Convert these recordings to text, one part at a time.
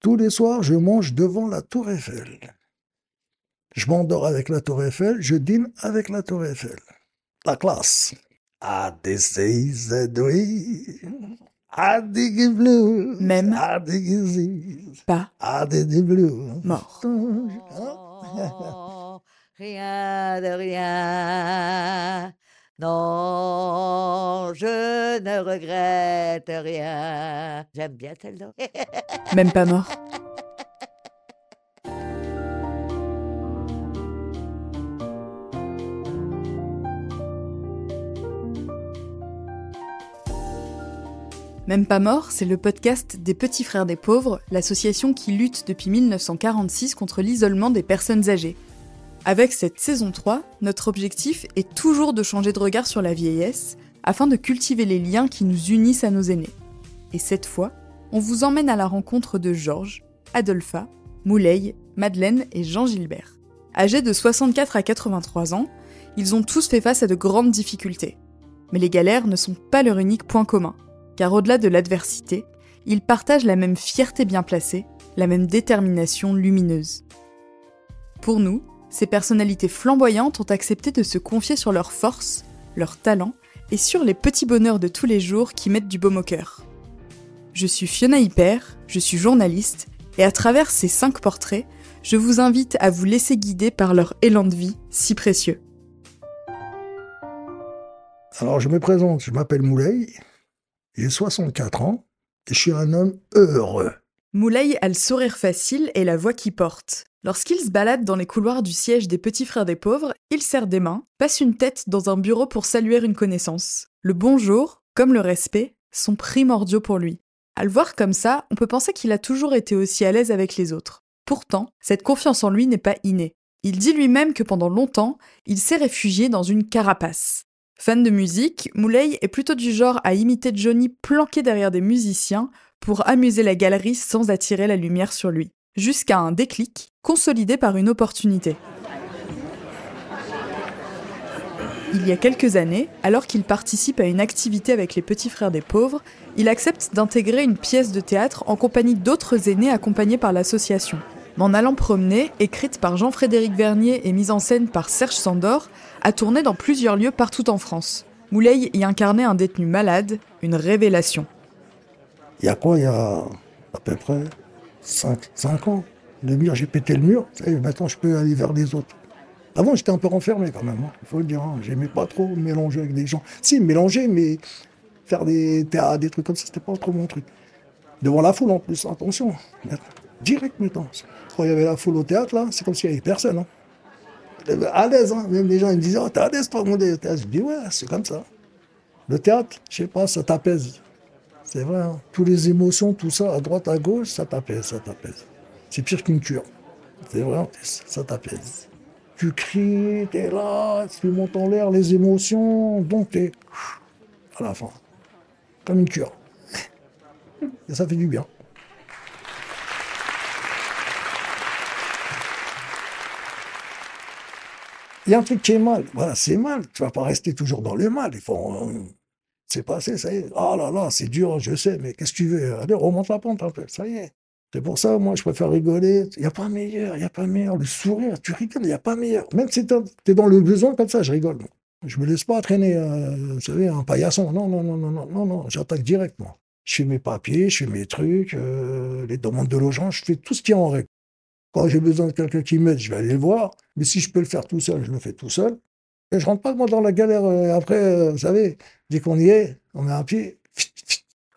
Tous les soirs, je mange devant la Tour Eiffel. Je m'endors avec la Tour Eiffel, je dîne avec la Tour Eiffel. La classe. Ah, this is the dream. I dig it blues. Même I dig it. pas I dig it blues. mort. Non, rien de rien. Non, je ne regrette rien. J'aime bien celle-là. Même pas mort. Même pas mort, c'est le podcast des Petits Frères des Pauvres, l'association qui lutte depuis 1946 contre l'isolement des personnes âgées. Avec cette saison 3, notre objectif est toujours de changer de regard sur la vieillesse, afin de cultiver les liens qui nous unissent à nos aînés. Et cette fois, on vous emmène à la rencontre de Georges, Adolpha, Moulay, Madeleine et Jean Gilbert. Âgés de 64 à 83 ans, ils ont tous fait face à de grandes difficultés. Mais les galères ne sont pas leur unique point commun, car au-delà de l'adversité, ils partagent la même fierté bien placée, la même détermination lumineuse. Pour nous, ces personnalités flamboyantes ont accepté de se confier sur leurs forces, leurs talents et sur les petits bonheurs de tous les jours qui mettent du baume au cœur. Je suis Fiona Hyper, je suis journaliste, et à travers ces 5 portraits, je vous invite à vous laisser guider par leur élan de vie si précieux. Alors, je me présente, je m'appelle Moulay, j'ai 64 ans, et je suis un homme heureux. Moulay a le sourire facile et la voix qui porte. Lorsqu'il se balade dans les couloirs du siège des Petits Frères des Pauvres, il serre des mains, passe une tête dans un bureau pour saluer une connaissance. Le bonjour, comme le respect, sont primordiaux pour lui. À le voir comme ça, on peut penser qu'il a toujours été aussi à l'aise avec les autres. Pourtant, cette confiance en lui n'est pas innée. Il dit lui-même que pendant longtemps, il s'est réfugié dans une carapace. Fan de musique, Moulay est plutôt du genre à imiter Johnny planqué derrière des musiciens pour amuser la galerie sans attirer la lumière sur lui. Jusqu'à un déclic, consolidé par une opportunité. Il y a quelques années, alors qu'il participe à une activité avec les Petits Frères des Pauvres, il accepte d'intégrer une pièce de théâtre en compagnie d'autres aînés accompagnés par l'association. M'en allant promener, écrite par Jean-Frédéric Vernier et mise en scène par Serge Sandor, a tourné dans plusieurs lieux partout en France. Moulay y incarnait un détenu malade, une révélation. Il y a quoi, il y a à peu près 5 ans, le mur, j'ai pété le mur, et maintenant je peux aller vers les autres. Avant, j'étais un peu renfermé quand même, il faut le dire. J'aimais pas trop mélanger avec des gens. Si, mélanger, mais faire des théâtres, des trucs comme ça, c'était pas trop mon truc. Devant la foule en plus, attention. Direct maintenant. Quand il y avait la foule au théâtre, là, c'est comme s'il n'y avait personne. À l'aise, même les gens ils me disaient, oh, t'es à l'aise, toi, mon théâtre. Je dis, ouais, c'est comme ça. Le théâtre, je sais pas, ça t'apaise. C'est vrai, toutes les émotions, tout ça, à droite, à gauche, ça t'apaise, ça t'apaise. C'est pire qu'une cure. C'est vrai, ça t'apaise. Tu cries, t'es là, tu montes en l'air, les émotions, donc t'es à la fin. Comme une cure. Et ça fait du bien. Il y a un truc qui est mal. Voilà, c'est mal. Tu vas pas rester toujours dans le mal. Il faut... c'est passé, ça y est. Oh là là, c'est dur, je sais, mais qu'est-ce que tu veux? Allez, remonte la pente un peu, ça y est. C'est pour ça, moi, je préfère rigoler. Il n'y a pas meilleur, il n'y a pas meilleur. Le sourire, tu rigoles, il n'y a pas meilleur. Même si t'es dans le besoin comme ça, je rigole. Je me laisse pas traîner, vous savez, un paillasson. Non, non, non, non, non, non, non, j'attaque direct, moi. Je fais mes papiers, je fais mes trucs, les demandes de logement, je fais tout ce qui est en règle. Quand j'ai besoin de quelqu'un qui m'aide, je vais aller le voir. Mais si je peux le faire tout seul, je le fais tout seul. Et je rentre pas, moi, dans la galère. Après, vous savez, dès qu'on y est, on met un pied.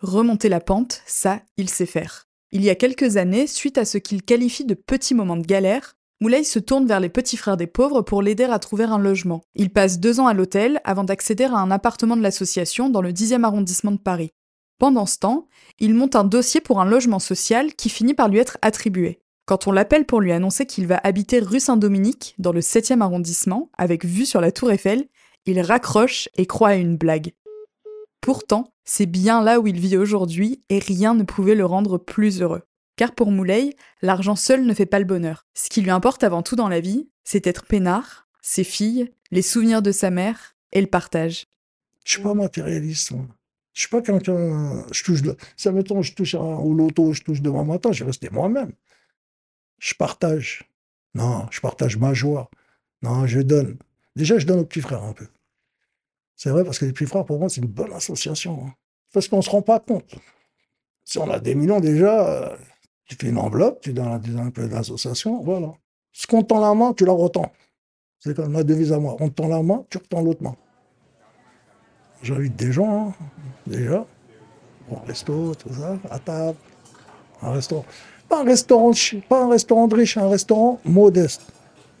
Remonter la pente, ça, il sait faire. Il y a quelques années, suite à ce qu'il qualifie de petits moments de galère, Moulay se tourne vers les Petits Frères des Pauvres pour l'aider à trouver un logement. Il passe 2 ans à l'hôtel avant d'accéder à un appartement de l'association dans le 10e arrondissement de Paris. Pendant ce temps, il monte un dossier pour un logement social qui finit par lui être attribué. Quand on l'appelle pour lui annoncer qu'il va habiter rue Saint-Dominique, dans le 7e arrondissement, avec vue sur la Tour Eiffel, il raccroche et croit à une blague. Pourtant, c'est bien là où il vit aujourd'hui et rien ne pouvait le rendre plus heureux. Car pour Moulay, l'argent seul ne fait pas le bonheur. Ce qui lui importe avant tout dans la vie, c'est être peinard, ses filles, les souvenirs de sa mère et le partage. Je suis pas matérialiste. Je suis pas quelqu'un, si admettons, je touche au loto, je touche demain matin, je vais rester moi-même. Je partage. Non, je partage ma joie. Non, je donne. Déjà, je donne aux petits frères un peu. C'est vrai, parce que les petits frères, pour moi, c'est une bonne association, hein. Parce qu'on se rend pas compte. Si on a des millions déjà, tu fais une enveloppe, tu donnes un peu d'association, voilà. Ce qu'on tend la main, tu la retends. C'est comme ma devise à moi. On te tend la main, tu retends l'autre main. J'invite des gens, hein, déjà, au resto, tout ça, à table, un restaurant. Pas un restaurant de riche, un restaurant modeste.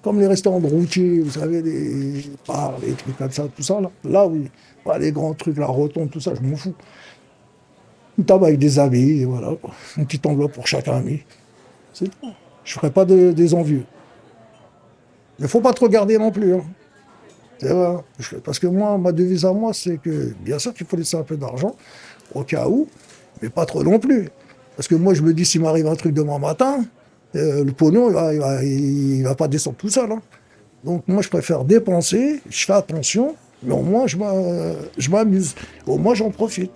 Comme les restaurants de routiers, vous savez, les bars, les trucs comme ça, tout ça, là. Là, oui. Pas les grands trucs, la rotonde, tout ça, je m'en fous. Une table avec des amis, et voilà, quoi. Une petite enveloppe pour chaque ami. C'est tout. Je ferai pas des envieux. Il ne faut pas trop garder non plus, hein. C'est vrai, hein. Parce que moi, ma devise à moi, c'est que, bien sûr qu'il faut laisser un peu d'argent, au cas où, mais pas trop non plus. Parce que moi, je me dis, s'il m'arrive un truc demain matin, le pognon, il va pas descendre tout seul, hein. Donc moi, je préfère dépenser, je fais attention, mais au moins, je m'amuse. Au moins, j'en profite.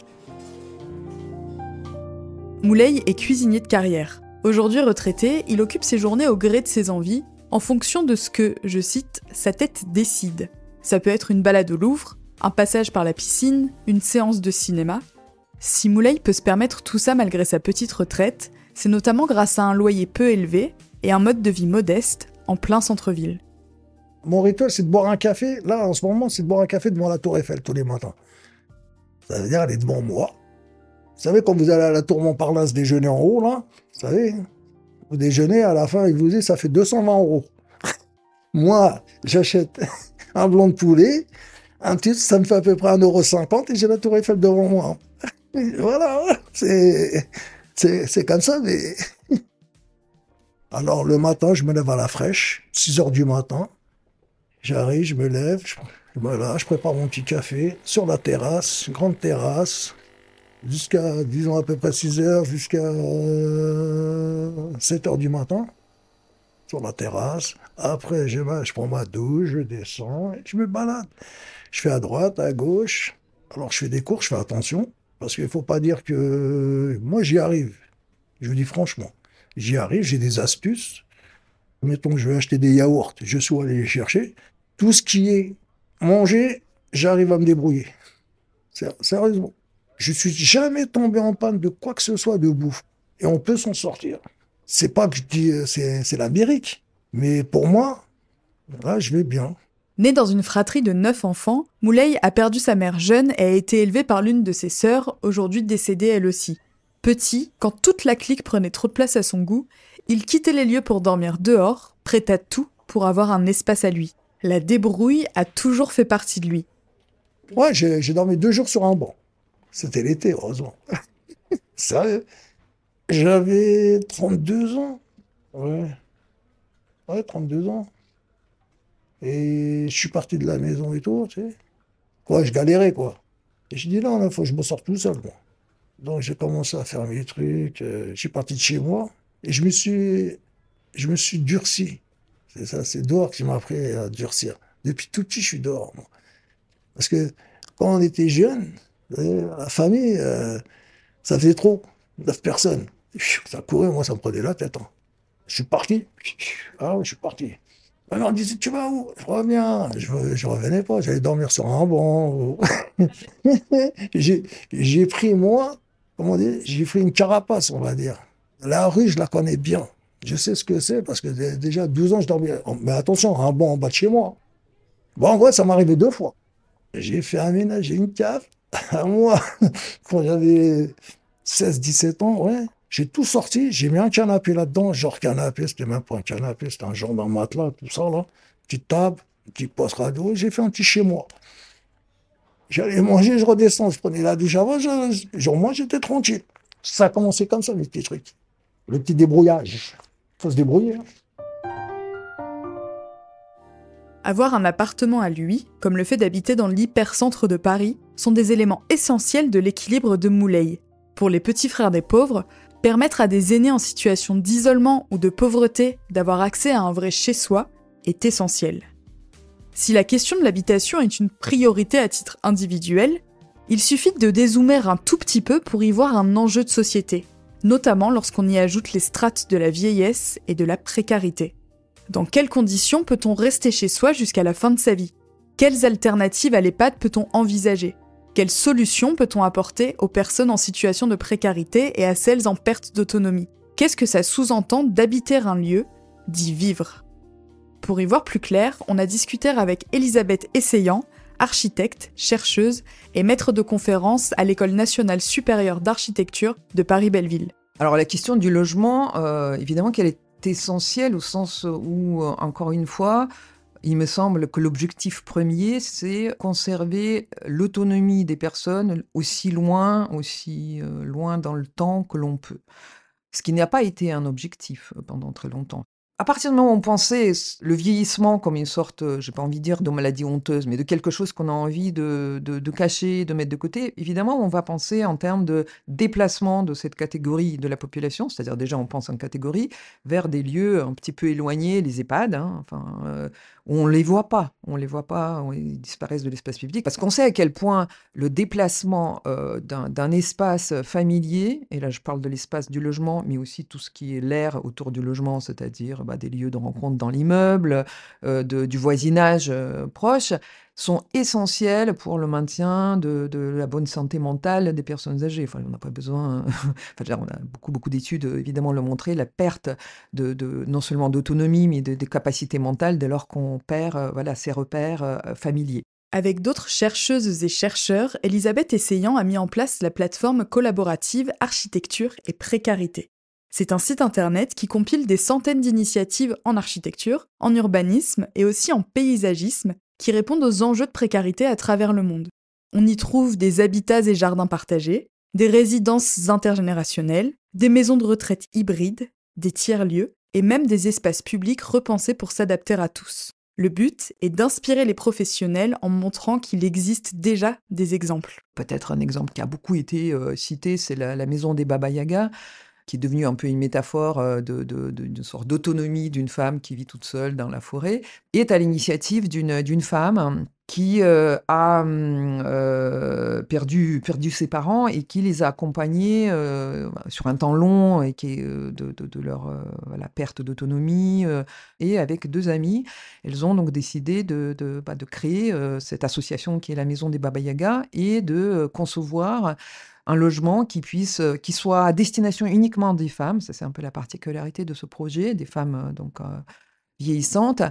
Moulay est cuisinier de carrière. Aujourd'hui retraité, il occupe ses journées au gré de ses envies, en fonction de ce que, je cite, sa tête décide. Ça peut être une balade au Louvre, un passage par la piscine, une séance de cinéma. Si Moulay peut se permettre tout ça malgré sa petite retraite, c'est notamment grâce à un loyer peu élevé et un mode de vie modeste, en plein centre-ville. Mon rituel, c'est de boire un café. Là, en ce moment, c'est de boire un café devant la Tour Eiffel tous les matins. Ça veut dire aller devant moi. Vous savez, quand vous allez à la Tour Montparnasse déjeuner en haut, là, vous savez, vous déjeunez, à la fin, ils vous disent ça fait 220 €. Moi, j'achète un blanc de poulet, un petit, ça me fait à peu près 1,50 € et j'ai la Tour Eiffel devant moi. Et voilà, c'est comme ça, mais... Alors, le matin, je me lève à la fraîche, 6 h du matin. J'arrive, je me lève, voilà, je prépare mon petit café sur la terrasse, une grande terrasse, jusqu'à, disons, à peu près 6 h, jusqu'à 7 h du matin, sur la terrasse. Après, je prends ma douche, je descends et je me balade. Je fais à droite, à gauche. Alors, je fais des courses, je fais attention, parce qu'il ne faut pas dire que... Moi, j'y arrive. Je vous dis franchement, j'y arrive, j'ai des astuces. Mettons que je vais acheter des yaourts, je suis allé les chercher. Tout ce qui est mangé, j'arrive à me débrouiller. Sérieusement. Je suis jamais tombé en panne de quoi que ce soit de bouffe. Et on peut s'en sortir. C'est pas que je dis c'est l'Amérique, mais pour moi, là, je vais bien. Né dans une fratrie de 9 enfants, Moulay a perdu sa mère jeune et a été élevé par l'une de ses sœurs, aujourd'hui décédée elle aussi. Petit, quand toute la clique prenait trop de place à son goût, il quittait les lieux pour dormir dehors, prêt à tout pour avoir un espace à lui. La débrouille a toujours fait partie de lui. Ouais, j'ai dormi 2 jours sur un banc. C'était l'été, heureusement. Sérieux. J'avais 32 ans. Ouais. Ouais, 32 ans. Et je suis parti de la maison et tout, tu sais. Quoi, je galérais, quoi. Et je dis non, il faut que je me sorte tout seul, moi. Donc j'ai commencé à faire mes trucs. Je suis parti de chez moi et je me suis durci. C'est ça, c'est dehors qui m'a appris à durcir. Depuis tout petit, je suis dehors, moi. Parce que quand on était jeune, la famille, ça faisait trop. 9 personnes. Ça courait, moi, ça me prenait la tête, hein. Je suis parti. Ah oui, je suis parti. Alors on disait, tu vas où? Je reviens. Je revenais pas, j'allais dormir sur un banc. J'ai pris, moi, comment dire, j'ai pris une carapace, on va dire. La rue, je la connais bien. Je sais ce que c'est, parce que déjà, 12 ans, je dormais. Mais attention, un banc en bas de chez moi. Bon, en vrai, ça m'est arrivé 2 fois. J'ai fait aménager une cave à moi, quand j'avais 16, 17 ans, ouais. J'ai tout sorti, j'ai mis un canapé là-dedans, genre canapé, c'était même pas un canapé, c'était un genre d'un matelas, tout ça, là. Petite table, petit poste radio, et j'ai fait un petit chez moi. J'allais manger, je redescends, je prenais la douche avant, genre moi, j'étais tranquille. Ça a commencé comme ça, les petits trucs. Le petit débrouillage. Faut se débrouiller, hein. Avoir un appartement à lui, comme le fait d'habiter dans l'hypercentre de Paris, sont des éléments essentiels de l'équilibre de Moulay. Pour les petits frères des pauvres, permettre à des aînés en situation d'isolement ou de pauvreté d'avoir accès à un vrai chez-soi est essentiel. Si la question de l'habitation est une priorité à titre individuel, Il suffit de dézoomer un tout petit peu pour y voir un enjeu de société, notamment lorsqu'on y ajoute les strates de la vieillesse et de la précarité. Dans quelles conditions peut-on rester chez soi jusqu'à la fin de sa vie ? Quelles alternatives à l'EHPAD peut-on envisager ? Quelles solutions peut-on apporter aux personnes en situation de précarité et à celles en perte d'autonomie ? Qu'est-ce que ça sous-entend d'habiter un lieu, d'y vivre ? Pour y voir plus clair, on a discuté avec Elisabeth Essayant, architecte, chercheuse et maître de conférences à l'École nationale supérieure d'architecture de Paris-Belleville. Alors la question du logement, évidemment qu'elle est essentielle au sens où, encore une fois, il me semble que l'objectif premier, c'est conserver l'autonomie des personnes aussi loin dans le temps que l'on peut. Ce qui n'a pas été un objectif pendant très longtemps. À partir du moment où on pensait le vieillissement comme une sorte, j'ai pas envie de dire de maladie honteuse, mais de quelque chose qu'on a envie de cacher, de mettre de côté, évidemment, on va penser en termes de déplacement de cette catégorie de la population, c'est-à-dire déjà on pense en catégorie, vers des lieux un petit peu éloignés, les EHPAD, où on les voit pas, ils disparaissent de l'espace public, parce qu'on sait à quel point le déplacement d'un espace familier, et là je parle de l'espace du logement, mais aussi tout ce qui est l'air autour du logement, c'est-à-dire des lieux de rencontre dans l'immeuble, du voisinage proche, sont essentiels pour le maintien de la bonne santé mentale des personnes âgées. Enfin, on n'a pas besoin... on a beaucoup d'études, évidemment, le montré, la perte non seulement d'autonomie, mais des capacités mentales dès lors qu'on perd ces repères familiers. Avec d'autres chercheuses et chercheurs, Elisabeth Essayant a mis en place la plateforme collaborative Architecture et Précarité. C'est un site internet qui compile des centaines d'initiatives en architecture, en urbanisme et aussi en paysagisme qui répondent aux enjeux de précarité à travers le monde. On y trouve des habitats et jardins partagés, des résidences intergénérationnelles, des maisons de retraite hybrides, des tiers-lieux et même des espaces publics repensés pour s'adapter à tous. Le but est d'inspirer les professionnels en montrant qu'il existe déjà des exemples. Peut-être un exemple qui a beaucoup été cité, c'est la maison des Baba Yaga, qui est devenue un peu une métaphore d'une sorte d'autonomie d'une femme qui vit toute seule dans la forêt, est à l'initiative d'une femme qui a perdu ses parents et qui les a accompagnés sur un temps long et qui est de leur perte d'autonomie. Et avec 2 amies, elles ont donc décidé de créer cette association qui est la Maison des Baba Yaga et de concevoir un logement qui soit à destination uniquement des femmes. Ça, c'est un peu la particularité de ce projet, des femmes vieillissantes,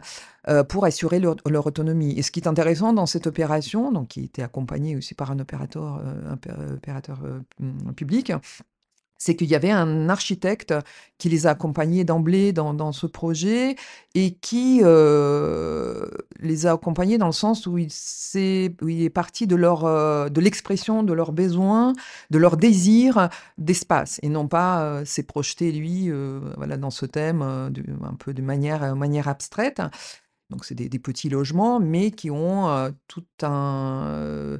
pour assurer leur autonomie. Et ce qui est intéressant dans cette opération, donc, qui était accompagnée aussi par un opérateur public, c'est qu'il y avait un architecte qui les a accompagnés d'emblée dans ce projet et qui les a accompagnés dans le sens où il est parti de l'expression de leurs besoins, de leur désir d'espace, et non pas s'est projeté, lui, dans ce thème un peu de manière abstraite. Donc c'est des petits logements, mais qui ont tout un...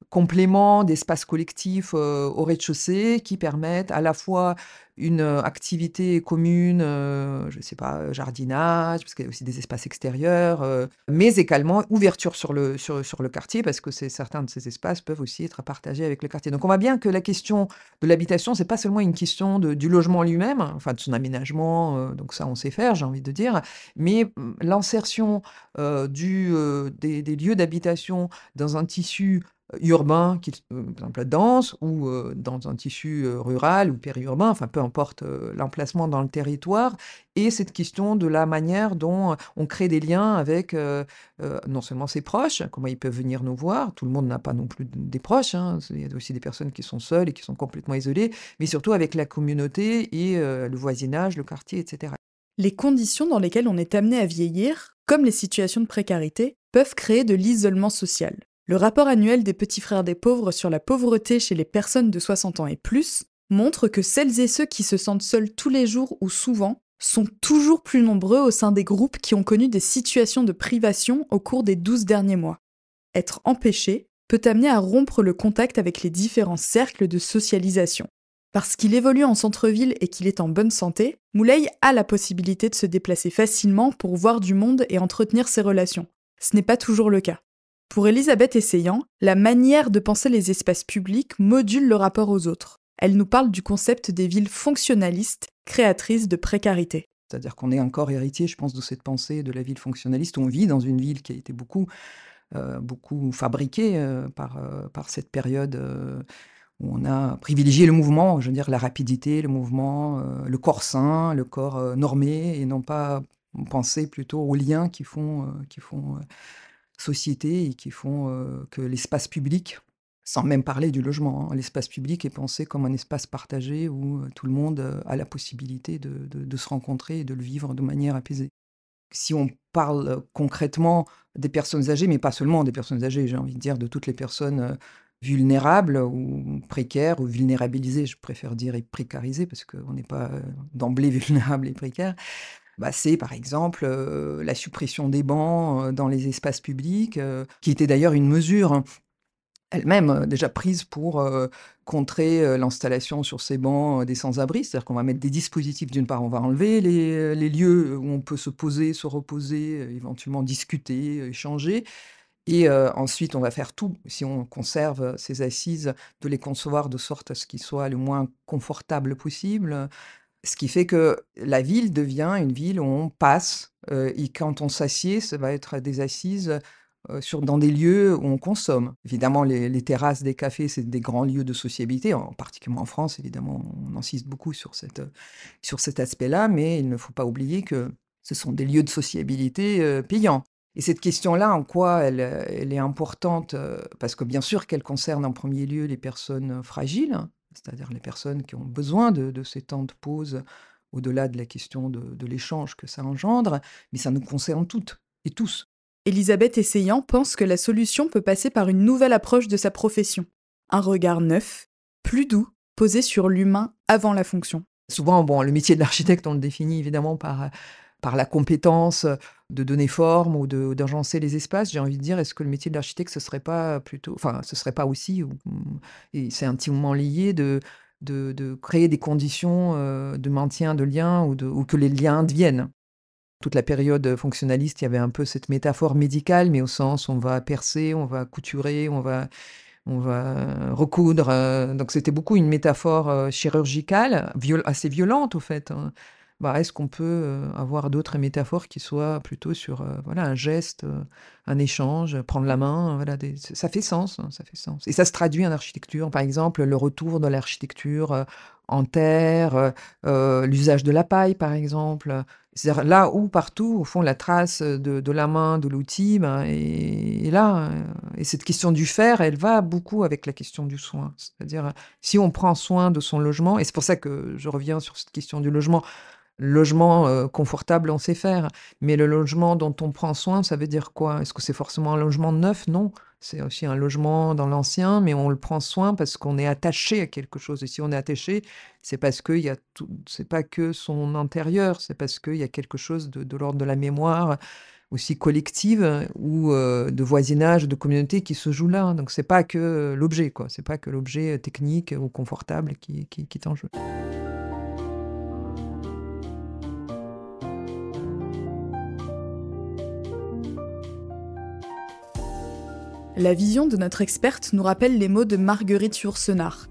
complément d'espaces collectifs au rez-de-chaussée qui permettent à la fois une activité commune, jardinage, parce qu'il y a aussi des espaces extérieurs, mais également ouverture sur le quartier, parce que certains de ces espaces peuvent aussi être partagés avec le quartier. Donc on voit bien que la question de l'habitation, c'est pas seulement une question du logement lui-même, enfin de son aménagement, donc ça on sait faire, j'ai envie de dire, mais l'insertion des lieux d'habitation dans un tissu urbain, par exemple dense, ou dans un tissu rural ou périurbain, enfin peu importe l'emplacement dans le territoire, et cette question de la manière dont on crée des liens avec non seulement ses proches, comment ils peuvent venir nous voir, tout le monde n'a pas non plus des proches, il y a aussi des personnes qui sont seules et qui sont complètement isolées, mais surtout avec la communauté et le voisinage, le quartier, etc. Les conditions dans lesquelles on est amené à vieillir, comme les situations de précarité, peuvent créer de l'isolement social. Le rapport annuel des Petits Frères des Pauvres sur la pauvreté chez les personnes de 60 ans et plus montre que celles et ceux qui se sentent seuls tous les jours ou souvent sont toujours plus nombreux au sein des groupes qui ont connu des situations de privation au cours des 12 derniers mois. Être empêché peut amener à rompre le contact avec les différents cercles de socialisation. Parce qu'il évolue en centre-ville et qu'il est en bonne santé, Moulay a la possibilité de se déplacer facilement pour voir du monde et entretenir ses relations. Ce n'est pas toujours le cas. Pour Elisabeth Essayant, la manière de penser les espaces publics module le rapport aux autres. Elle nous parle du concept des villes fonctionnalistes, créatrices de précarité. C'est-à-dire qu'on est encore héritier, je pense, de cette pensée de la ville fonctionnaliste. On vit dans une ville qui a été beaucoup fabriquée par cette période où on a privilégié le mouvement, je veux dire la rapidité, le mouvement, le corps sain, le corps normé, et non pas penser plutôt aux liens qui font société et qui font que l'espace public, sans même parler du logement, l'espace public est pensé comme un espace partagé où tout le monde a la possibilité de se rencontrer et de le vivre de manière apaisée. Si on parle concrètement des personnes âgées, mais pas seulement des personnes âgées, j'ai envie de dire de toutes les personnes vulnérables ou précaires ou vulnérabilisées, je préfère dire et précarisées parce qu'on n'est pas d'emblée vulnérable et précaire. C'est par exemple la suppression des bancs dans les espaces publics, qui était d'ailleurs une mesure elle-même déjà prise pour contrer l'installation sur ces bancs des sans-abri. C'est-à-dire qu'on va mettre des dispositifs, d'une part, on va enlever les lieux où on peut se poser, se reposer, éventuellement discuter, échanger. Et ensuite, on va faire tout, si on conserve ces assises, de les concevoir de sorte à ce qu'ils soient le moins confortables possible. Ce qui fait que la ville devient une ville où on passe, et quand on s'assied, ça va être des assises dans des lieux où on consomme. Évidemment, les terrasses des cafés, c'est des grands lieux de sociabilité, particulièrement en France, évidemment, on insiste beaucoup sur cet aspect-là, mais il ne faut pas oublier que ce sont des lieux de sociabilité payants. Et cette question-là, en quoi elle est importante, parce que bien sûr qu'elle concerne en premier lieu les personnes fragiles, c'est-à-dire les personnes qui ont besoin de ces temps de pause, au-delà de la question de l'échange que ça engendre, mais ça nous concerne toutes et tous. Elisabeth Essayant pense que la solution peut passer par une nouvelle approche de sa profession. Un regard neuf, plus doux, posé sur l'humain avant la fonction. Souvent, le métier de l'architecte, on le définit évidemment par la compétence de donner forme ou d'agencer les espaces. J'ai envie de dire, est-ce que le métier de l'architecte, ce serait pas aussi, et c'est intimement lié, de créer des conditions de maintien de liens ou que les liens deviennent. Toute la période fonctionnaliste, il y avait un peu cette métaphore médicale, mais au sens on va percer, on va couturer, on va recoudre. Donc c'était beaucoup une métaphore chirurgicale, assez violente au fait. Est-ce qu'on peut avoir d'autres métaphores qui soient plutôt sur un geste, un échange, prendre la main, ça fait sens, ça fait sens. Et ça se traduit en architecture, par exemple, le retour de l'architecture en terre, l'usage de la paille, par exemple. C'est-à-dire là où partout, au fond, la trace de la main, de l'outil, et là, et cette question du faire, elle va beaucoup avec la question du soin. C'est-à-dire, si on prend soin de son logement, et c'est pour ça que je reviens sur cette question du logement, le logement confortable, on sait faire, mais le logement dont on prend soin, ça veut dire quoi? Est-ce que c'est forcément un logement neuf? Non, c'est aussi un logement dans l'ancien, mais on le prend soin parce qu'on est attaché à quelque chose. Et si on est attaché, c'est parce qu'il y a c'est pas que son intérieur, c'est parce qu'il y a quelque chose de l'ordre de la mémoire aussi collective ou de voisinage, de communauté qui se joue là. Donc c'est pas que l'objet, quoi. C'est pas que l'objet technique ou confortable qui est en jeu. La vision de notre experte nous rappelle les mots de Marguerite Yourcenar,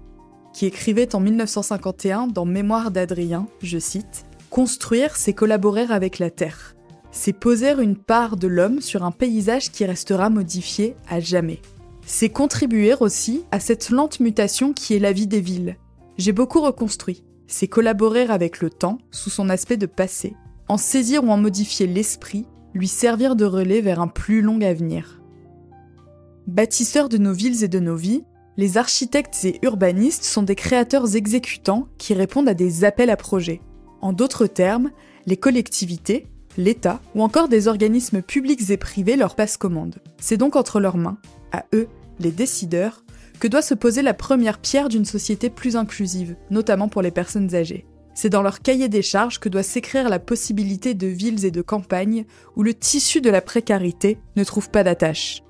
qui écrivait en 1951 dans Mémoires d'Adrien, je cite, « Construire, c'est collaborer avec la terre. C'est poser une part de l'homme sur un paysage qui restera modifié à jamais. C'est contribuer aussi à cette lente mutation qui est la vie des villes. J'ai beaucoup reconstruit. C'est collaborer avec le temps sous son aspect de passé, en saisir ou en modifier l'esprit, lui servir de relais vers un plus long avenir. » Bâtisseurs de nos villes et de nos vies, les architectes et urbanistes sont des créateurs exécutants qui répondent à des appels à projets. En d'autres termes, les collectivités, l'État ou encore des organismes publics et privés leur passent commande. C'est donc entre leurs mains, à eux, les décideurs, que doit se poser la première pierre d'une société plus inclusive, notamment pour les personnes âgées. C'est dans leur cahier des charges que doit s'écrire la possibilité de villes et de campagnes où le tissu de la précarité ne trouve pas d'attache.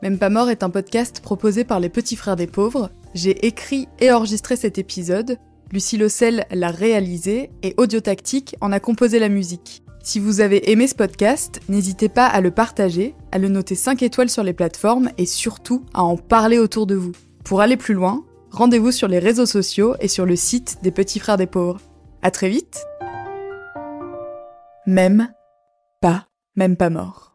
Même pas mort est un podcast proposé par les Petits Frères des Pauvres. J'ai écrit et enregistré cet épisode. Lucie Lossel l'a réalisé et Audiotactique en a composé la musique. Si vous avez aimé ce podcast, n'hésitez pas à le partager, à le noter 5 étoiles sur les plateformes et surtout à en parler autour de vous. Pour aller plus loin, rendez-vous sur les réseaux sociaux et sur le site des Petits Frères des Pauvres. À très vite. Même pas mort.